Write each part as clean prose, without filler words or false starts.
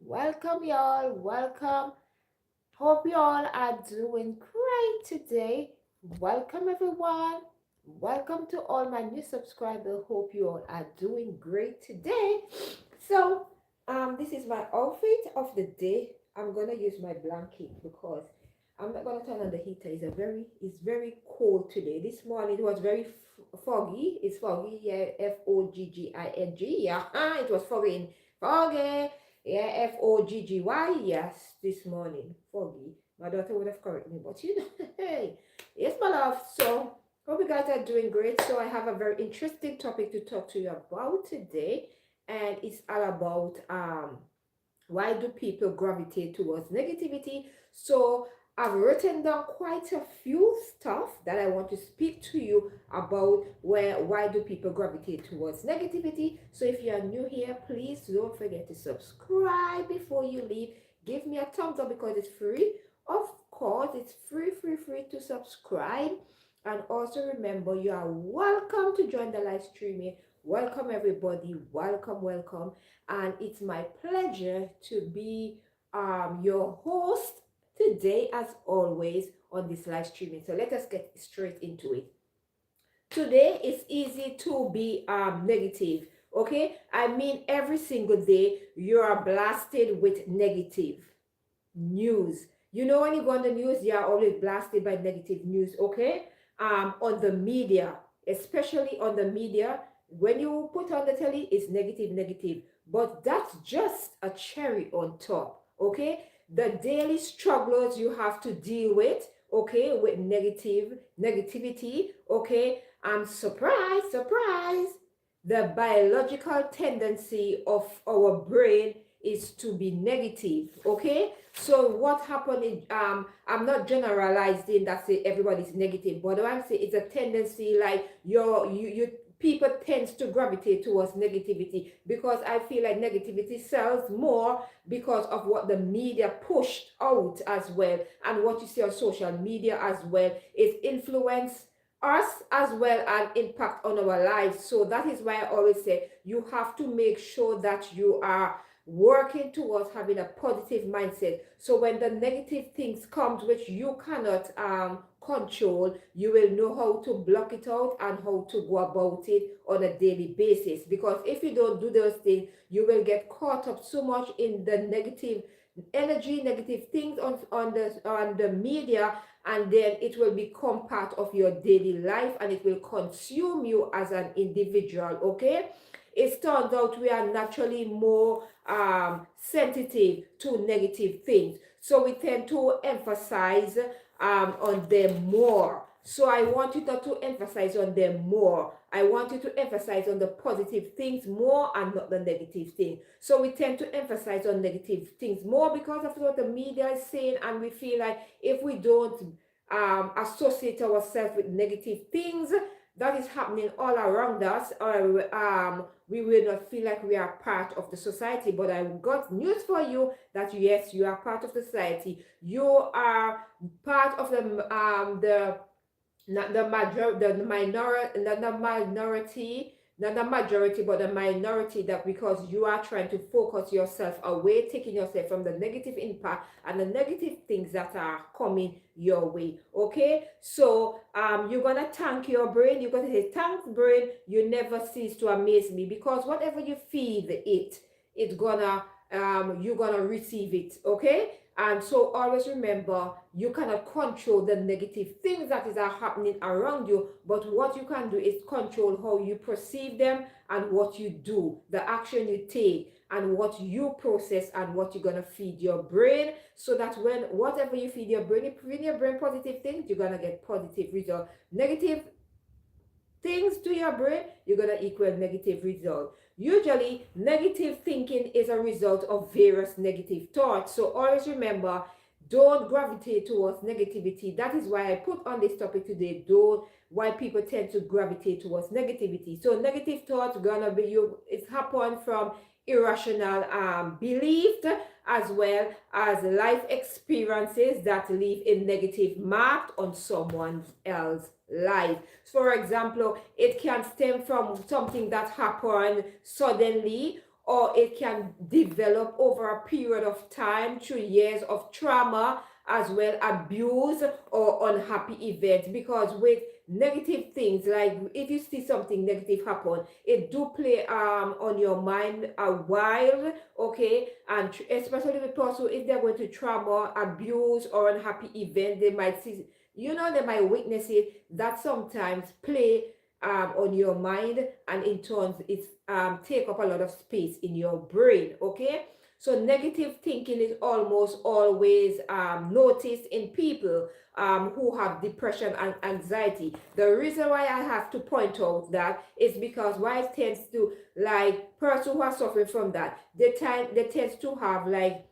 Welcome, y'all. Welcome. Hope you all are doing great today. Welcome, everyone. Welcome to all my new subscribers. Hope you all are doing great today. So, this is my outfit of the day. I'm gonna use my blanket because I'm not gonna turn on the heater. It's very cold today. This morning it was very foggy. It's foggy. Yeah, fogging. Yeah, it was foggy. Yeah, foggy. Yes, this morning foggy. My daughter would have corrected me, but hey, yes, my love. So hope you guys are doing great. So I have a very interesting topic to talk to you about today, and it's all about why do people gravitate towards negativity. So I've written down quite a few stuff that I want to speak to you about why do people gravitate towards negativity. So if you are new here, please don't forget to subscribe before you leave. Give me a thumbs up because it's free. Of course, it's free to subscribe. And also remember, you are welcome to join the live streaming. Welcome everybody. Welcome. And it's my pleasure to be your host today, as always, on this live streaming. So let us get straight into it. Today it's easy to be negative. Okay, I mean, every single day you are blasted with negative news. You know, when you go on the news, you are always blasted by negative news. Okay, on the media, especially on the media, when you put on the telly, it's negative, but that's just a cherry on top. Okay, the daily struggles you have to deal with, okay, with negativity. Okay, I'm surprise, the biological tendency of our brain is to be negative. Okay, so what happened is, I'm not generalizing that say everybody's negative, but what I'm saying it's a tendency, like you people tends to gravitate towards negativity, because I feel like negativity sells more because of what the media pushed out as well, and what you see on social media as well. It influence us as well and impact on our lives. So that is why I always say you have to make sure that you are working towards having a positive mindset. So when the negative things comes which you cannot control, you will know how to block it out and how to go about it on a daily basis. Because if you don't do those things, you will get caught up so much in the negative energy, negative things on the media, and then it will become part of your daily life and it will consume you as an individual. Okay, it turns out we are naturally more sensitive to negative things, so we tend to emphasize on them more. So I want you to emphasize on them more. I want you to emphasize on the positive things more and not the negative things. So we tend to emphasize on negative things more because of what the media is saying, and we feel like if we don't associate ourselves with negative things that is happening all around us, or we will not feel like we are part of the society. But I got news for you that yes, you are part of the society. You are part of the not the major the minority, not the majority, but the minority, that because you are trying to focus yourself away, taking yourself from the negative impact and the negative things that are coming your way. Okay, so you're gonna thank your brain. You're gonna say, thanks brain, you never cease to amaze me, because whatever you feed it's gonna you're gonna receive it. Okay, and so always remember, you cannot control the negative things that are happening around you, but what you can do is control how you perceive them and what you do, the action you take, and what you process and what you're gonna feed your brain. So that when whatever you feed your brain, if you feed your brain positive things, you're gonna get positive results. Negative things to your brain, you're going to equal negative result. Usually, negative thinking is a result of various negative thoughts. So always remember, don't gravitate towards negativity. That is why I put on this topic today, don't why people tend to gravitate towards negativity. So negative thoughts gonna be it's happened from irrational belief, as well as life experiences that leave a negative mark on someone else's life. For example, it can stem from something that happened suddenly, or it can develop over a period of time through years of trauma, as well abuse or unhappy events. Because with negative things, like if you see something negative happen, it do play on your mind a while, okay? And especially with person, if they're going to trauma, abuse, or unhappy event, they might see, they might witness it. That sometimes play on your mind, and in turn it's take up a lot of space in your brain, okay? So negative thinking is almost always noticed in people who have depression and anxiety. The reason why I have to point out that is because why it tends to, like, person who are suffering from that, they tend to have like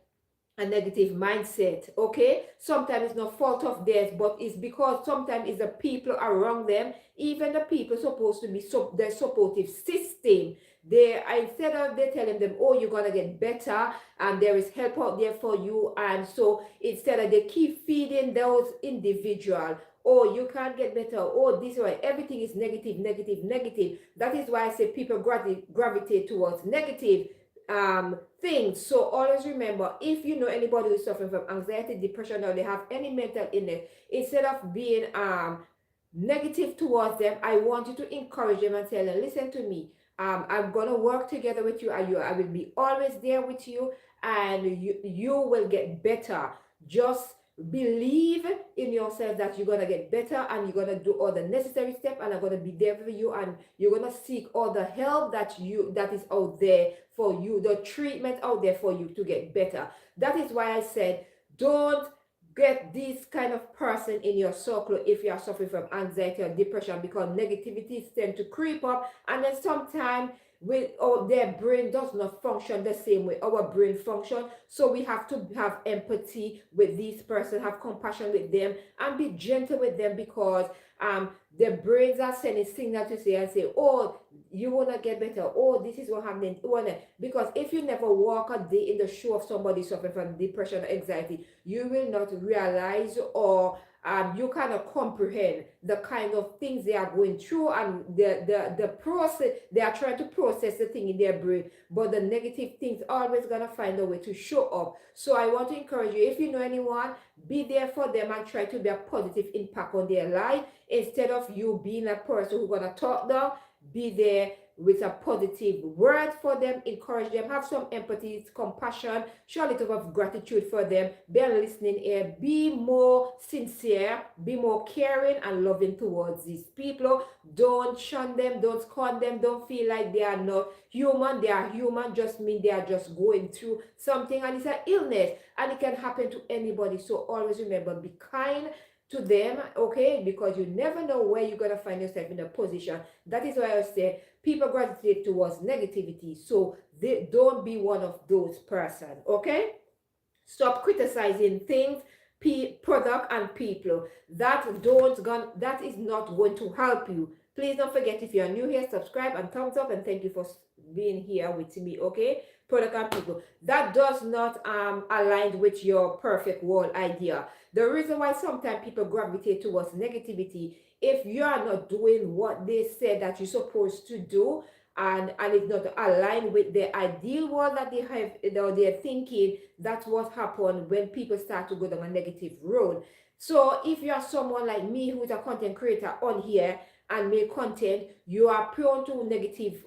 a negative mindset, okay? Sometimes it's not fault of theirs, but it's because sometimes it's the people around them, even the people supposed to be their supportive system. They, instead of they telling them, oh, you're gonna get better and there is help out there for you, and so instead of they keep feeding those individual, oh, you can't get better, oh, this way, everything is negative, negative, negative. That is why I say people gravitate towards negative things. So always remember, if you know anybody who is suffering from anxiety, depression, or they have any mental illness, instead of being negative towards them, I want you to encourage them and tell them, listen to me, I'm gonna work together with you, and I will be always there with you, and you will get better. Just believe in yourself that you're gonna get better, and you're gonna do all the necessary steps, and I'm gonna be there for you, and you're gonna seek all the help that is out there for you, the treatment out there for you to get better. That is why I said, don't get this kind of person in your circle if you are suffering from anxiety or depression, because negativities tend to creep up, and then sometimes with their brain does not function the same way our brain function. So we have to have empathy with these person, have compassion with them, and be gentle with them, because their brains are sending signal to say and say, oh, you wanna get better, oh, this is what happening, because if you never walk a day in the shoe of somebody suffering from depression or anxiety, you will not realize, or you cannot comprehend the kind of things they are going through, and the process they are trying to process the thing in their brain, but the negative things always gonna find a way to show up. So I want to encourage you, if you know anyone, be there for them and try to be a positive impact on their life, instead of you being a person who's gonna talk down. Be there with a positive word for them, encourage them, have some empathy, compassion, show a little of gratitude for them, be a listening ear, be more sincere, be more caring and loving towards these people. Don't shun them, don't scorn them, don't feel like they are not human. They are human, just mean they are just going through something, and it's an illness, and it can happen to anybody. So always remember, be kind to them, okay? Because you never know where you're gonna find yourself in a position. That is why I say people gravitate towards negativity. So they don't be one of those person, okay? Stop criticizing things, product, and people. That is not going to help you. Please don't forget, if you are new here, subscribe and thumbs up, and thank you for being here with me, okay? Product and people, that does not align with your perfect world idea. The reason why sometimes people gravitate towards negativity, if you are not doing what they said that you're supposed to do, and it's not aligned with the ideal world that they have, or they're thinking, that's what happened when people start to go down a negative road. So if you are someone like me, who is a content creator on here and make content, you are prone to negativity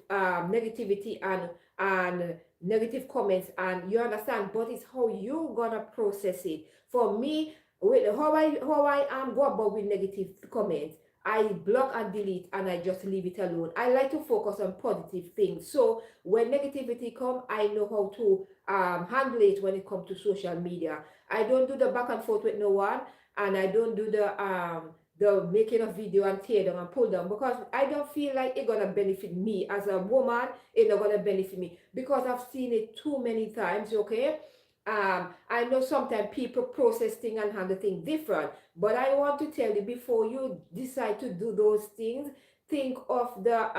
and negative comments, and you understand, but it's how you gonna process it. For me, with how I am go about with negative comments, I block and delete, and I just leave it alone. I like to focus on positive things. So when negativity come, I know how to handle it when it comes to social media. I don't do the back and forth with no one, and I don't do the making a video and tear down and pull down, because I don't feel like it's gonna benefit me as a woman. It's not gonna benefit me, because I've seen it too many times, okay? I know sometimes people process things and handle things different, but I want to tell you, before you decide to do those things, think of the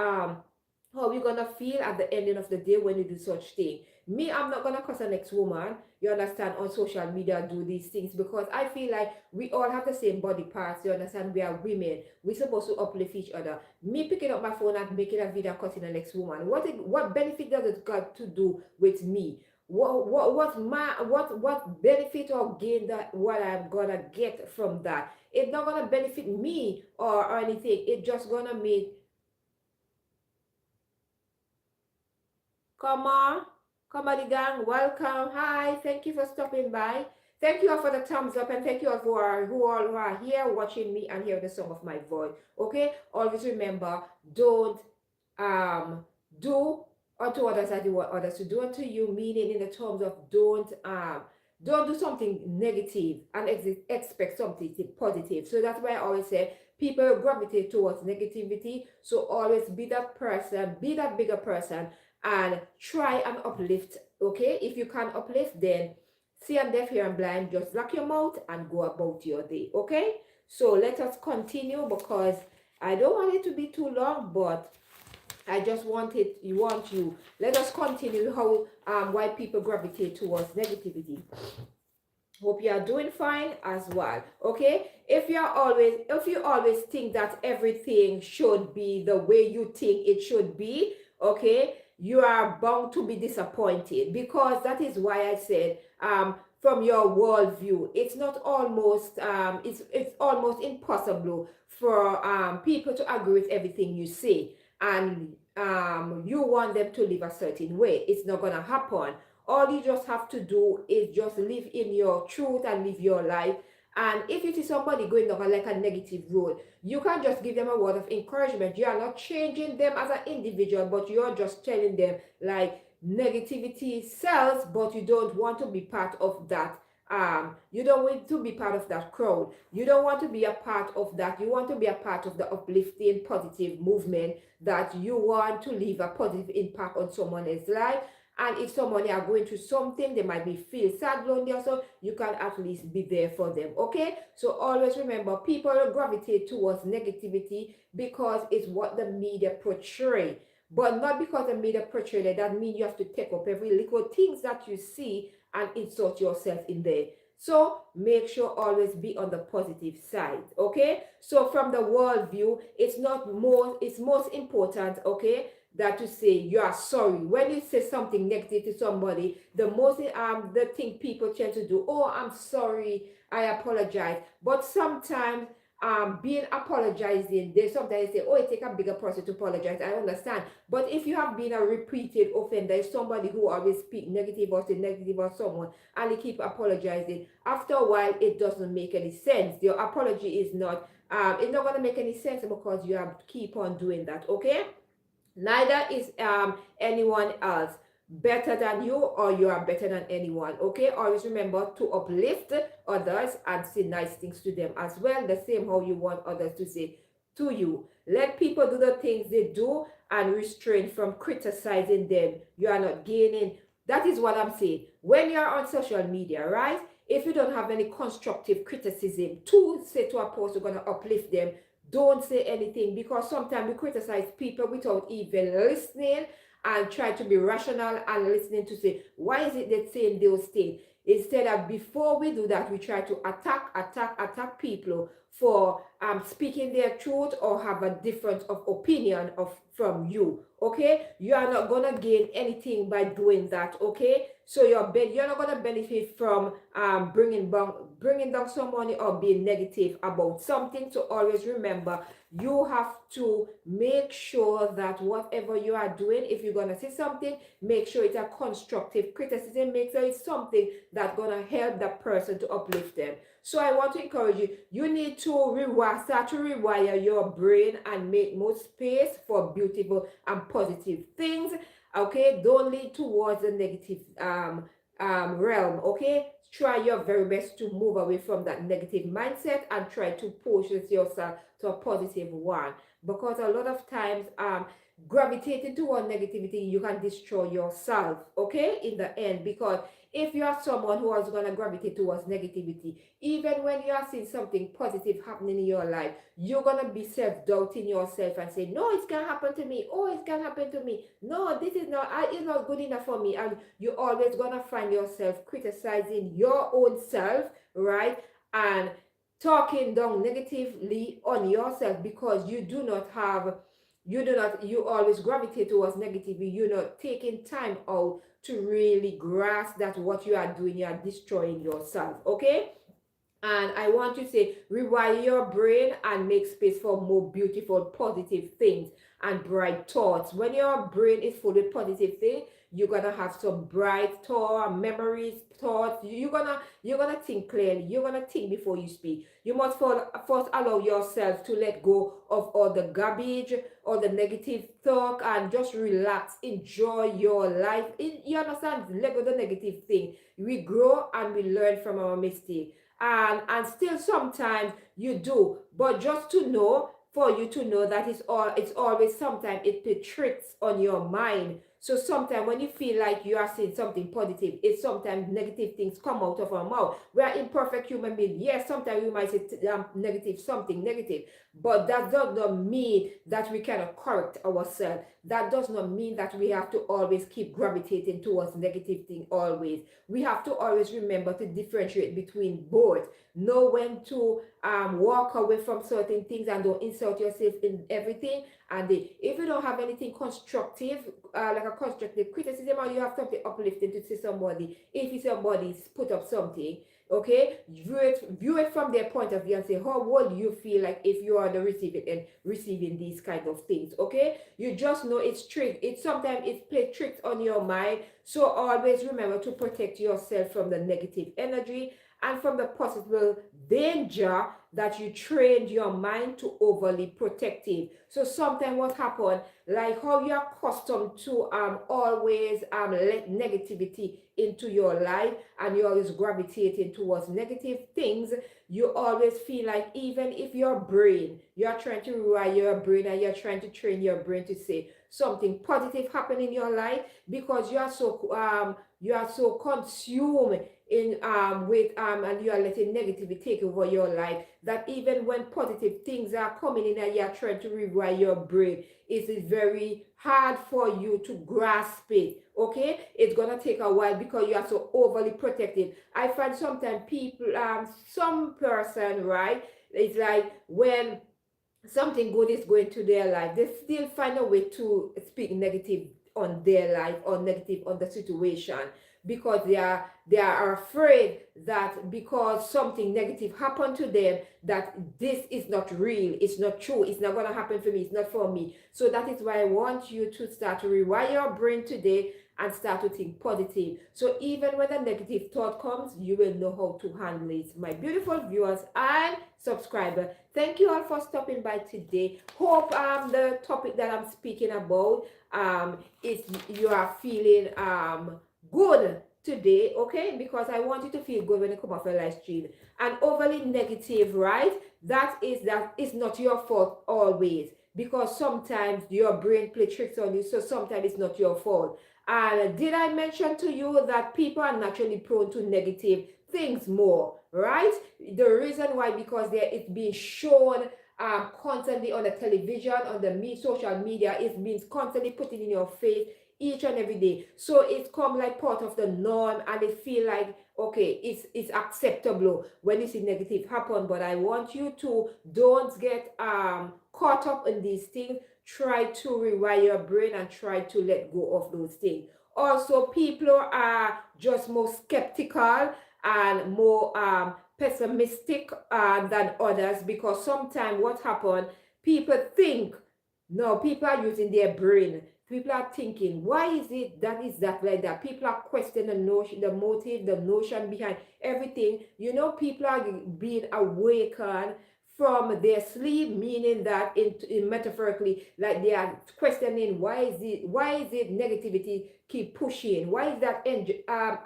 how you're gonna feel at the ending of the day when you do such thing. Me, I'm not gonna cuss the next woman, you understand, on social media do these things, because I feel like we all have the same body parts, you understand. We are women, we're supposed to uplift each other. Me picking up my phone and making a video cutting the next woman, what benefit does it got to do with me? What benefit or gain that what I'm gonna get from that? It's not gonna benefit me or anything. It's just gonna make, come on, come on, the gang, welcome, hi, thank you for stopping by. Thank you all for the thumbs up, and thank you all who are here watching me and hearing the song of my voice. Okay, always remember, don't um do unto others as you want others to do unto you, meaning in the terms of don't do something negative and expect something positive. So that's why I always say people gravitate towards negativity. So always be that person, be that bigger person, and try and uplift. Okay, if you can uplift, then see and deaf, hear and blind, just lock your mouth and go about your day. Okay, so let us continue, because I don't want it to be too long, but I just want you. Let us continue how why people gravitate towards negativity. Hope you are doing fine as well. Okay, if you always think that everything should be the way you think it should be, okay, you are bound to be disappointed, because that is why I said from your worldview, it's not almost it's almost impossible for people to agree with everything you say, and you want them to live a certain way. It's not gonna happen. All you just have to do is just live in your truth and live your life. And if you see somebody going down like a negative road, you can just give them a word of encouragement. You are not changing them as an individual, but you're just telling them like negativity sells, but you don't want to be part of that. You don't want to be part of that crowd. You don't want to be a part of that. You want to be a part of the uplifting positive movement, that you want to leave a positive impact on someone else's life. And if someone are going through something, they might be feel sad, lonely, or so, you can at least be there for them. Okay, so always remember, people gravitate towards negativity because it's what the media portray, but not because the media portray that. That means you have to take up every little things that you see and insert yourself in there. So make sure always be on the positive side. Okay, so from the world view, it's most important, okay, that to say you are sorry. When you say something negative to somebody, the thing people tend to do, oh, I'm sorry, I apologize. But sometimes being apologizing, they sometimes say, oh, it take a bigger person to apologize. I understand. But if you have been a repeated offender, somebody who always speak negative or say negative about someone, and they keep apologizing, after a while it doesn't make any sense. Your apology is not it's not gonna make any sense, because you have to keep on doing that. Okay, neither is anyone else better than you, or you are better than anyone. Okay, always remember to uplift others and say nice things to them as well, the same how you want others to say to you. Let people do the things they do and restrain from criticizing them. You are not gaining. That is what I'm saying. When you are on social media, right, if you don't have any constructive criticism to say to a post, you're going to uplift them, don't say anything, because sometimes we criticize people without even listening and try to be rational and listening to say, why is it they saying those things? Instead of, before we do that, we try to attack people for speaking their truth or have a difference of opinion from you. Okay, you are not gonna gain anything by doing that. Okay, so you're not gonna benefit from bringing down someone or being negative about something. So always remember, you have to make sure that whatever you are doing, if you're gonna say something, make sure it's a constructive criticism. Make sure it's something that's gonna help that person to uplift them. So I want to encourage you, you need to start to rewire your brain and make more space for beautiful and positive things. Okay, don't lean towards the negative realm. Okay, try your very best to move away from that negative mindset and try to push yourself to a positive one, because a lot of times gravitating toward negativity, you can destroy yourself, okay, in the end. Because if you are someone who is going to gravitate towards negativity, even when you are seeing something positive happening in your life, you're going to be self-doubting yourself and say, no, it can happen to me. Oh, it can happen to me. No, this is not, it's not good enough for me. And you're always going to find yourself criticizing your own self, right? And talking down negatively on yourself, because you always gravitate towards negativity. You're not taking time out to really grasp that what you are doing, you are destroying yourself, okay? And I want you to say, rewire your brain and make space for more beautiful, positive things and bright thoughts. When your brain is full with positive things, you're gonna have some bright thought, memories, thoughts. You're gonna think clearly. You're gonna think before you speak. You must first allow yourself to let go of all the garbage, all the negative talk, and just relax, enjoy your life. You understand? Let go of the negative thing. We grow and we learn from our mistake. And still sometimes you do, but just to know, for you to know that it's always sometimes it plays tricks on your mind. So sometimes when you feel like you are saying something positive, it's sometimes negative things come out of our mouth. We are imperfect human beings. Yes, sometimes we might say negative, something negative, but that does not mean that we cannot correct ourselves. That does not mean that we have to always keep gravitating towards negative thing always. We have to always remember to differentiate between both. Know when to walk away from certain things and don't insult yourself in everything. And if you don't have anything constructive, like a constructive criticism, or you have something uplifting to say somebody, if somebody's put up something, okay, view it from their point of view and say, how would you feel like if you are the recipient and receiving these kind of things, okay? You just know it's trick. It's sometimes it plays tricks on your mind. So always remember to protect yourself from the negative energy and from the possible danger that you trained your mind to overly protective. So sometimes what happens, like how you are accustomed to always let negativity into your life, and you're always gravitating towards negative things, you always feel like even if your brain, you're trying to rewire your brain and you're trying to train your brain to say something positive happen in your life, because you are so consumed in with and you are letting negativity take over your life, that even when positive things are coming in and you are trying to rewire your brain, it is very hard for you to grasp it, okay? It's gonna take a while because you are so overly protective. I find sometimes people some person, right, it's like when something good is going to their life, they still find a way to speak negative on their life or negative on the situation, because they are afraid that because something negative happened to them, that this is not real, it's not true, it's not going to happen for me, it's not for me. So that is why I want you to start to rewire your brain today and start to think positive. So even when a negative thought comes, you will know how to handle it. My beautiful viewers and subscriber, thank you all for stopping by today. Hope the topic that I'm speaking about is you are feeling good today, okay? Because I want you to feel good when you come off a live stream. And overly negative, right? That is not your fault always, because sometimes your brain play tricks on you, so sometimes it's not your fault. And did I mention to you that people are naturally prone to negative things more, right? The reason why, because it's being shown constantly on the television, on the social media, it's being constantly put in your face each and every day. So it's come like part of the norm, and it feel like, okay, it's acceptable when you see negative happen. But I want you to don't get caught up in these things. Try to rewire your brain and try to let go of those things. Also, people are just more skeptical and more pessimistic than others, because sometimes what happens, people think, no, people are using their brain. People are thinking, why is it that is that like that? People are questioning the notion, the motive, the notion behind everything. You know, people are being awakened from their sleep, meaning that in metaphorically, like they are questioning why is it negativity keep pushing, why is that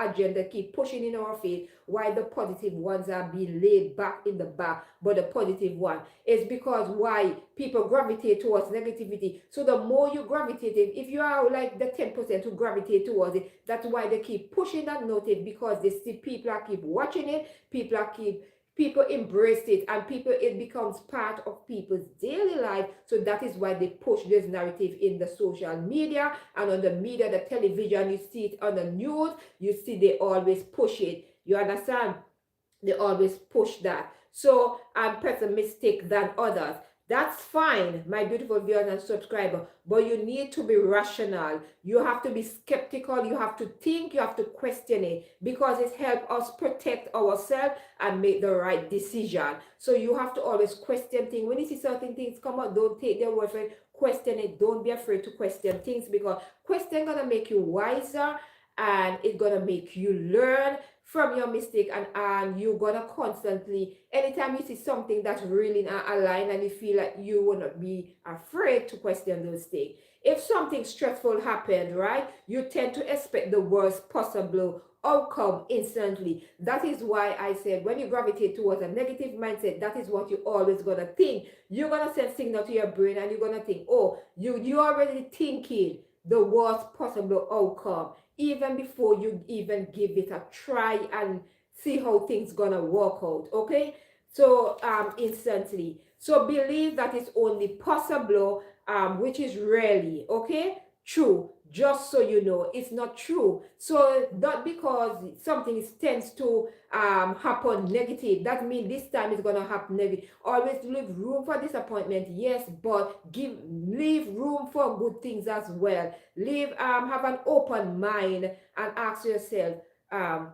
agenda keep pushing in our face, why the positive ones are being laid back in the back, but the positive one is because why people gravitate towards negativity. So the more you gravitate it, if you are like the 10% who gravitate towards it, that's why they keep pushing that notice, because they see people are keep watching it, people embrace it, and people, it becomes part of people's daily life. So that is why they push this narrative in the social media and on the media, the television, you see it on the news, you see they always push it. You understand? They always push that. So I'm pessimistic than others. That's fine, my beautiful viewers and subscriber, but you need to be rational. You have to be skeptical. You have to think. You have to question it, because it helps us protect ourselves and make the right decision. So you have to always question things. When you see certain things come out, don't take their word for it. Question it. Don't be afraid to question things, because question gonna make you wiser, and it's gonna make you learn from your mistake, and you're gonna constantly, anytime you see something that's really not aligned and you feel like, you will not be afraid to question those things. If something stressful happened, right, you tend to expect the worst possible outcome instantly. That is why I said, when you gravitate towards a negative mindset, that is what you always gonna think. You're gonna send signal to your brain, and you're gonna think, oh, you already thinking the worst possible outcome, even before you even give it a try and see how things gonna work out. Okay, so instantly, so believe that it's only possible, which is rarely, okay, true. Just so you know, it's not true. So not because something tends to happen negative, that means this time it's gonna happen negative. Always leave room for disappointment, yes, but leave room for good things as well. Have an open mind and ask yourself, um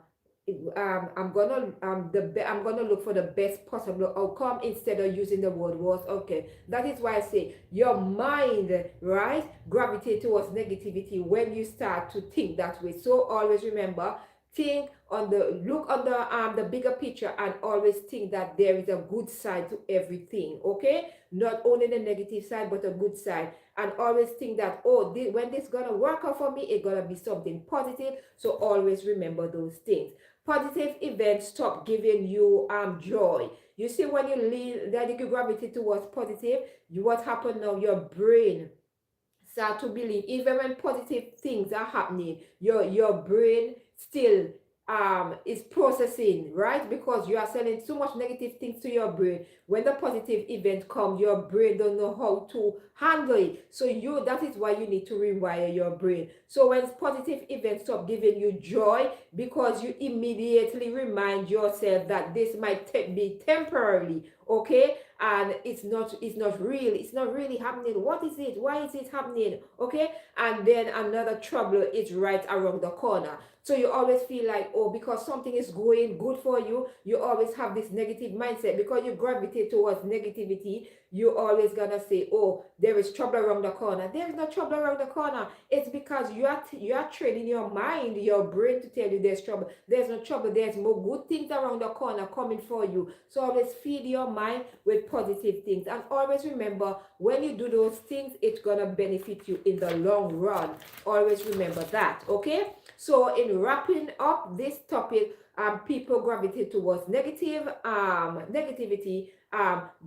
I'm gonna look for the best possible outcome instead of using the word worst. Okay, that is why I say your mind, right, gravitate towards negativity when you start to think that way. So always remember, think on the bigger picture, and always think that there is a good side to everything. Okay, not only the negative side, but a good side. And always think that, oh, when this gonna work out for me, it's gonna be something positive. So always remember those things. Positive events stop giving you joy. You see, when you lean that you gravitate towards positive, what happened now, your brain start to believe, even when positive things are happening, your brain still is processing, right? Because you are sending so much negative things to your brain. When the positive event comes, your brain don't know how to handle it. So that is why you need to rewire your brain. So when positive events stop giving you joy, because you immediately remind yourself that this might be temporarily, okay, and it's not really happening. What is it? Why is it happening? Okay, and then another trouble is right around the corner. So you always feel like, oh, because something is going good for you, you always have this negative mindset, because you gravitate towards negativity. You always gonna say, oh, there is trouble around the corner. There is no trouble around the corner. It's because you are training your mind, your brain, to tell you there's trouble. There's no trouble. There's more good things around the corner coming for you. So always feed your mind with positive things, and always remember, when you do those things, it's gonna benefit you in the long run. Always remember that. Okay, so in wrapping up this topic, people gravitate towards negativity.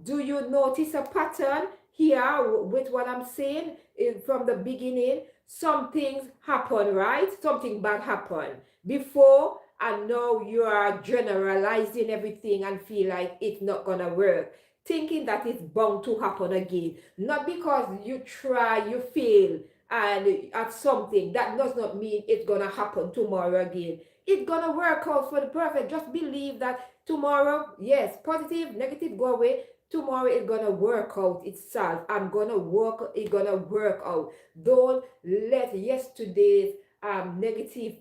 Do you notice a pattern here with what I'm saying? From the beginning, some things happen, right? Something bad happened before, and now you are generalizing everything and feel like it's not gonna work, thinking that it's bound to happen again. Not because you try, you fail, and at something, that does not mean it's gonna happen tomorrow again. It's gonna work out for the perfect. Just believe that tomorrow, yes, positive, negative, go away. Tomorrow it's gonna work out itself. It's gonna work out. Don't let yesterday's negative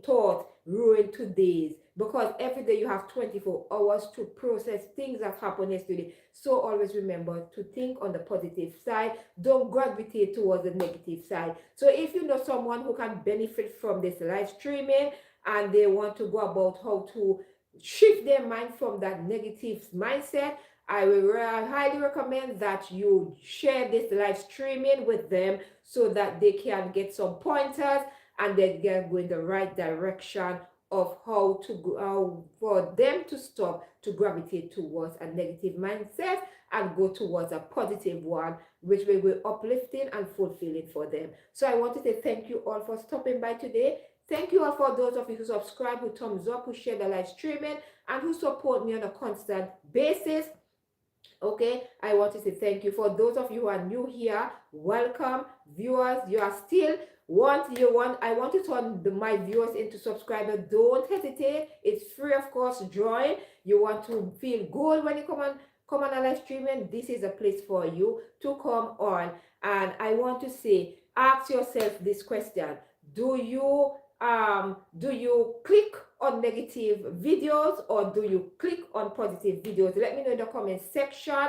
thought ruin today's, because every day you have 24 hours to process things that happened yesterday. So always remember to think on the positive side. Don't gravitate towards the negative side. So if you know someone who can benefit from this live streaming, and they want to go about how to shift their mind from that negative mindset, I highly recommend that you share this live streaming with them so that they can get some pointers and they can go in the right direction of how to go, how for them to stop to gravitate towards a negative mindset and go towards a positive one, which will be uplifting and fulfilling for them. So I want to say thank you all for stopping by today. Thank you all for those of you who subscribe, who thumbs up, who share the live streaming, and who support me on a constant basis. Okay, I want to say thank you. For those of you who are new here, welcome. Viewers, you are still I want to turn my viewers into subscribers. Don't hesitate, it's free, of course. Join. You want to feel good when you come on a live streaming, this is a place for you to come on. And I want to say, ask yourself this question: do you click on negative videos or do you click on positive videos? Let me know in the comment section.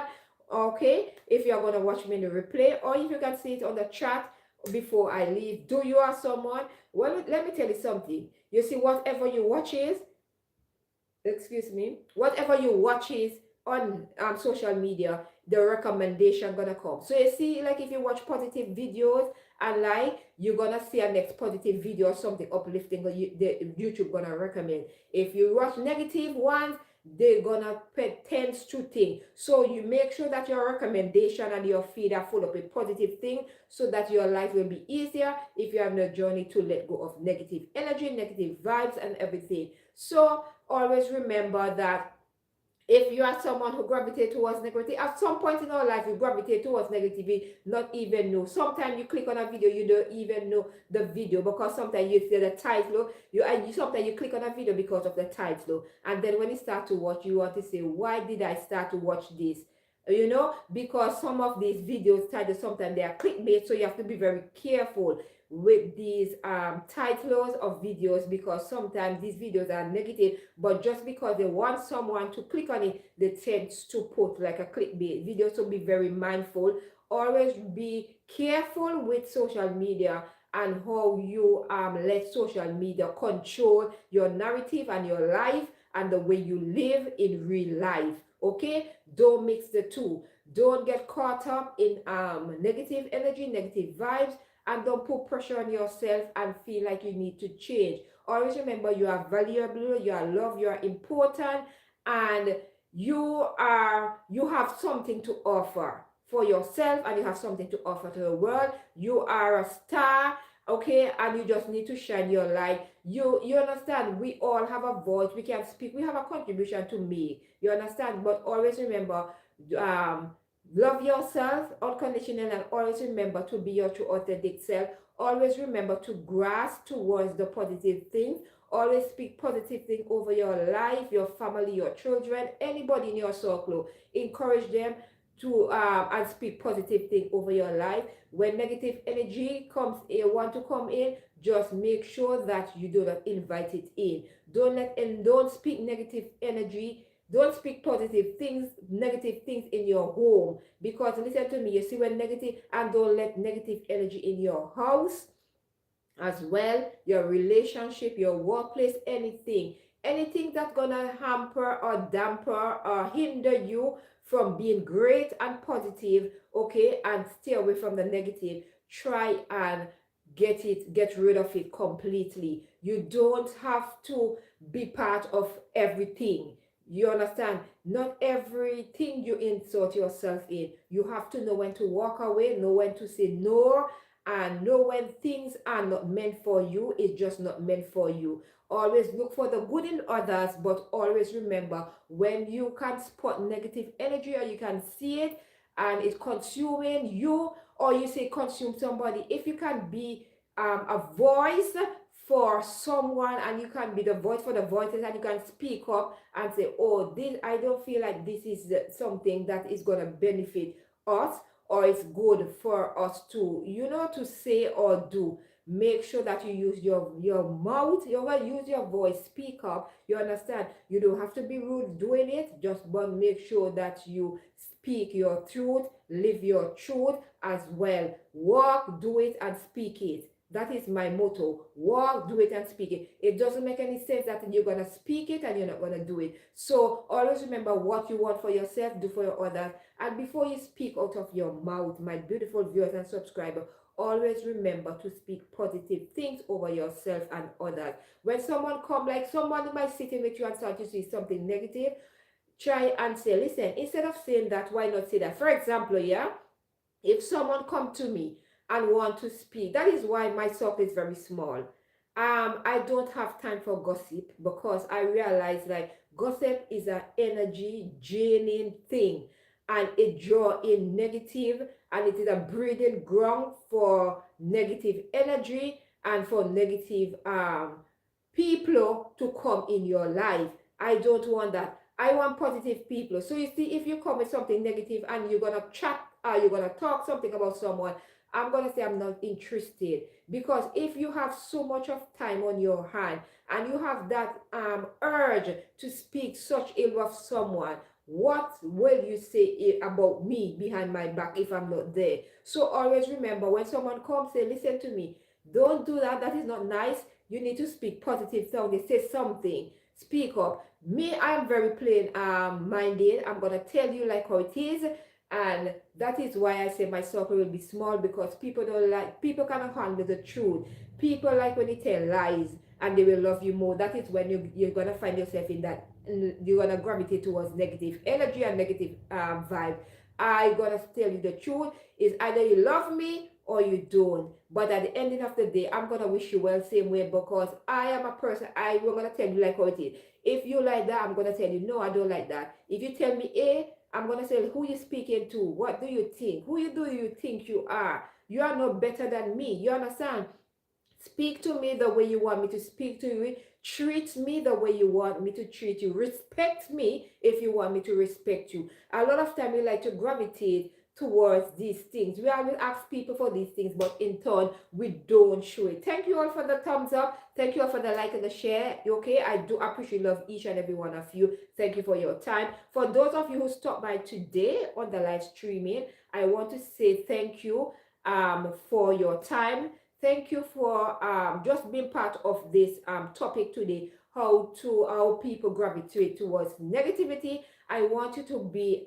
Okay, if you're going to watch me in the replay, or if you can see it on the chat before I leave. Do you are someone? Well, let me tell you something. You see, whatever you watch is, whatever you watch is on social media, the recommendation gonna come. So you see, like if you watch positive videos and like, you're gonna see a next positive video or something uplifting that the YouTube gonna recommend. If you watch negative ones, they're gonna tend to things. So you make sure that your recommendation and your feed are full of a positive thing, so that your life will be easier if you're on a journey to let go of negative energy, negative vibes, and everything. So always remember that if you are someone who gravitate towards negativity, at some point in our life you gravitate towards negativity, not even know. Sometimes you click on a video, you don't even know the video, because sometimes you see the title, sometimes you click on a video because of the title, and then when you start to watch, you want to say, why did I start to watch this? You know, because some of these videos titles, sometimes they are clickbait, so you have to be very careful with these titles of videos, because sometimes these videos are negative, but just because they want someone to click on it, they tend to put like a clickbait video. So be very mindful. Always be careful with social media and how you let social media control your narrative and your life and the way you live in real life. Okay, don't mix the two. Don't get caught up in negative energy, negative vibes, and don't put pressure on yourself and feel like you need to change. Always remember, you are valuable, you are loved, you are important, and you have something to offer for yourself, and you have something to offer to the world. You are a star. Okay, and you just need to shine your light. You understand, we all have a voice, we can speak, we have a contribution to make, you understand. But always remember, um love yourself unconditionally, and always remember to be your true authentic self. Always remember to grasp towards the positive things. Always speak positive things over your life, your family, your children, anybody in your circle. Encourage them to and speak positive thing over your life. When negative energy comes in, want to come in, just make sure that you do not invite it in. Don't speak negative energy. Don't speak positive things, negative things in your home. Because listen to me, you see, when negative, and don't let negative energy in your house as well, your relationship, your workplace, anything that's gonna hamper or damper or hinder you from being great and positive. Okay, and stay away from the negative. Try and get rid of it completely. You don't have to be part of everything. You understand? Not everything you insert yourself in. You have to know when to walk away, know when to say no, and know when things are not meant for you. It's just not meant for you. Always look for the good in others, but always remember, when you can spot negative energy or you can see it and it's consuming you, or you say consume somebody, if you can be a voice for someone, and you can be the voice for the voices, and you can speak up and say, oh, this, I don't feel like this is something that is going to benefit us, or it's good for us to, to say or do. Make sure that you use your mouth, use your voice, speak up. You understand? You don't have to be rude doing it, just but make sure that you speak your truth, live your truth as well. Walk, do it, and speak it. That is my motto. Walk, do it, and speak it. It doesn't make any sense that you're going to speak it and you're not going to do it. So always remember what you want for yourself, do for your others. And before you speak out of your mouth, my beautiful viewers and subscribers, always remember to speak positive things over yourself and others. When someone come, like someone might sit in with you and start to see something negative, try and say, listen, instead of saying that, why not say that? For example, yeah, if someone come to me and want to speak, that is why my circle is very small. I don't have time for gossip because I realize like gossip is an energy draining thing, and it draw in negative, and it is a breeding ground for negative energy and for negative people to come in your life. I don't want that. I want positive people. So you see, if you come with something negative and you're gonna chat, you're gonna talk something about someone, I'm gonna say I'm not interested. Because if you have so much of time on your hand and you have that urge to speak such ill of someone, what will you say about me behind my back if I'm not there? So always remember, when someone comes, say, listen to me. Don't do that. That is not nice. You need to speak positive something. Say something. Speak up. Me, I'm very plain minded. I'm gonna tell you like how it is, and that is why I say my circle will be small, because people cannot handle the truth. People like when you tell lies, and they will love you more. That is when you're gonna find yourself in that, you're gonna gravitate towards negative energy and negative vibe. I gotta tell you the truth, is either you love me or you don't. But at the ending of the day, I'm gonna wish you well same way, because I am a person, I will gonna tell you like how it is. If you like that, I'm gonna tell you no, I don't like that. If you tell me A, I'm gonna say who you speaking to, what do you think, who do you think you are? You are no better than me. You understand? Speak to me the way you want me to speak to you. Treat me the way you want me to treat you. Respect me if you want me to respect you. A lot of time we like to gravitate towards these things. We always ask people for these things, but in turn, we don't show it. Thank you all for the thumbs up. Thank you all for the like and the share. Okay, I do appreciate, love each and every one of you. Thank you for your time. For those of you who stopped by today on the live streaming, I want to say thank you for your time. Thank you for just being part of this topic today, how people gravitate towards negativity. I want you to be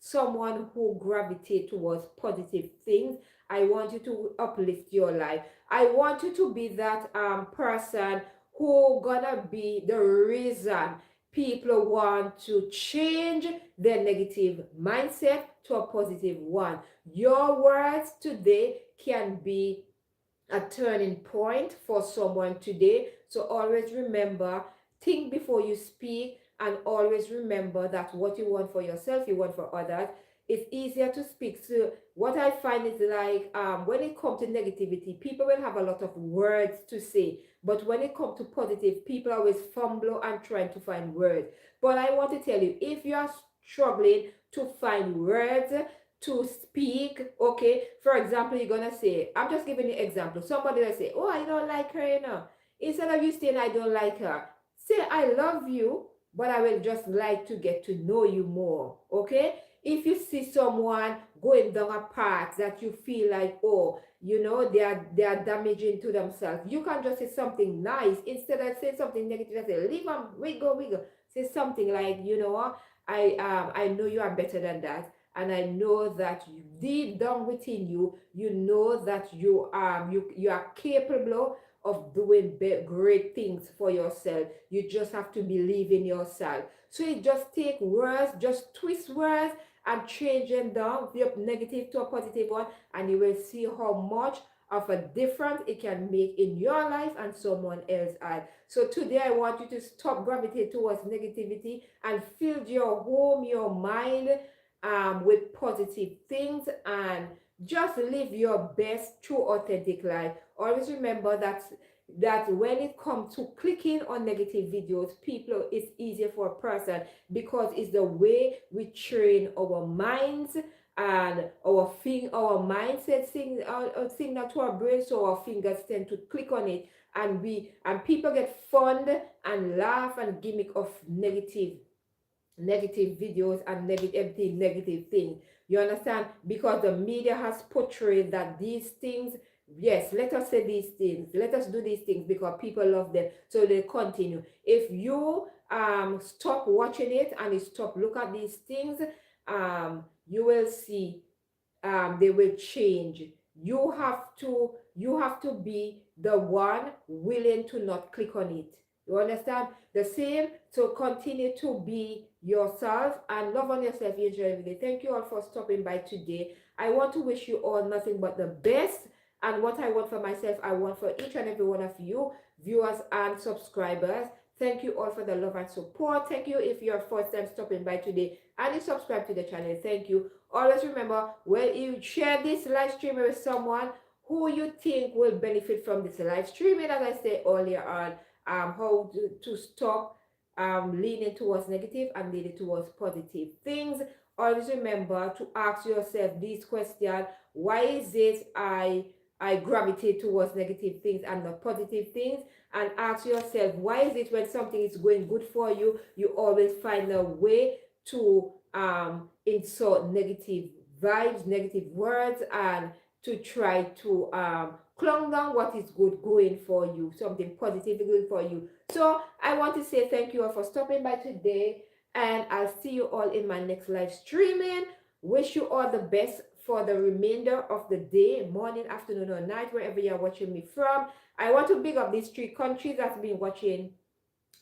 someone who gravitate towards positive things. I want you to uplift your life. I want you to be that person who gonna be the reason people want to change their negative mindset to a positive one. Your words today can be a turning point for someone today. So always remember, think before you speak, and always remember that what you want for yourself, you want for others. It's easier to speak. So what I find is like when it comes to negativity, people will have a lot of words to say. But when it comes to positive, people always fumble and trying to find words. But I want to tell you, if you are struggling to find words, to speak, okay, for example, you're gonna say, I'm just giving you an example, somebody will say, oh, I don't like her, instead of you saying I don't like her, say I love you, but I will just like to get to know you more. Okay, if you see someone going down a path that you feel like, oh, they are damaging to themselves, you can just say something nice instead of saying something negative. Say, leave them, wiggle. Say something like, I know you are better than that, and I know that deep down within you, you know that you are capable of doing great things for yourself. You just have to believe in yourself. So you just take words, just twist words and change them down, the negative to a positive one, and you will see how much of a difference it can make in your life and someone else's life. So today I want you to stop gravitating towards negativity and fill your home, your mind with positive things, and just live your best true authentic life. Always remember that when it comes to clicking on negative videos, people, it's easier for a person because it's the way we train our minds and our mindset signal to our brain, so our fingers tend to click on it, and people get fond and laugh and gimmick of negative videos and negative things. You understand? Because the media has portrayed that these things Yes, let us say these things. Let us do these things because people love them. So they continue. If you stop watching it and you stop look at these things, you will see they will change. You have to be the one willing to not click on it. You understand? The same, so continue to be yourself and love on yourself each and every day. Thank you all for stopping by today. I want to wish you all nothing but the best. And what I want for myself, I want for each and every one of you, viewers and subscribers. Thank you all for the love and support. Thank you if you're first time stopping by today and you subscribe to the channel. Thank you. Always remember, when you share this live stream with someone who you think will benefit from this live streaming, as I said earlier on, how to stop leaning towards negative and leaning towards positive things. Always remember to ask yourself these questions. Why is it I gravitate towards negative things and not positive things? And ask yourself, why is it when something is going good for you, you always find a way to insert negative vibes, negative words, and to try to clone down what is good going for you, something positive good for you. So I want to say thank you all for stopping by today, and I'll see you all in my next live streaming. Wish you all the best for the remainder of the day, morning, afternoon, or night, wherever you're watching me from. I want to big up these 3 countries that's been watching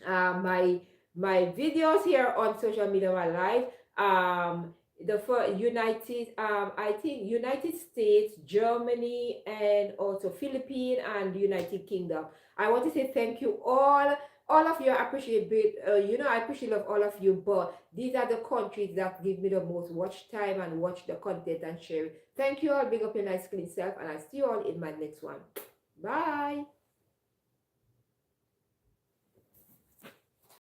my videos here on social media, my live. The for United, I think United States, Germany, and also Philippines and United Kingdom. I want to say thank you all of you. I appreciate it. I appreciate love all of you, but these are the countries that give me the most watch time and watch the content and share it. Thank you all. Big up your nice clean self, and I'll see you all in my next one. Bye.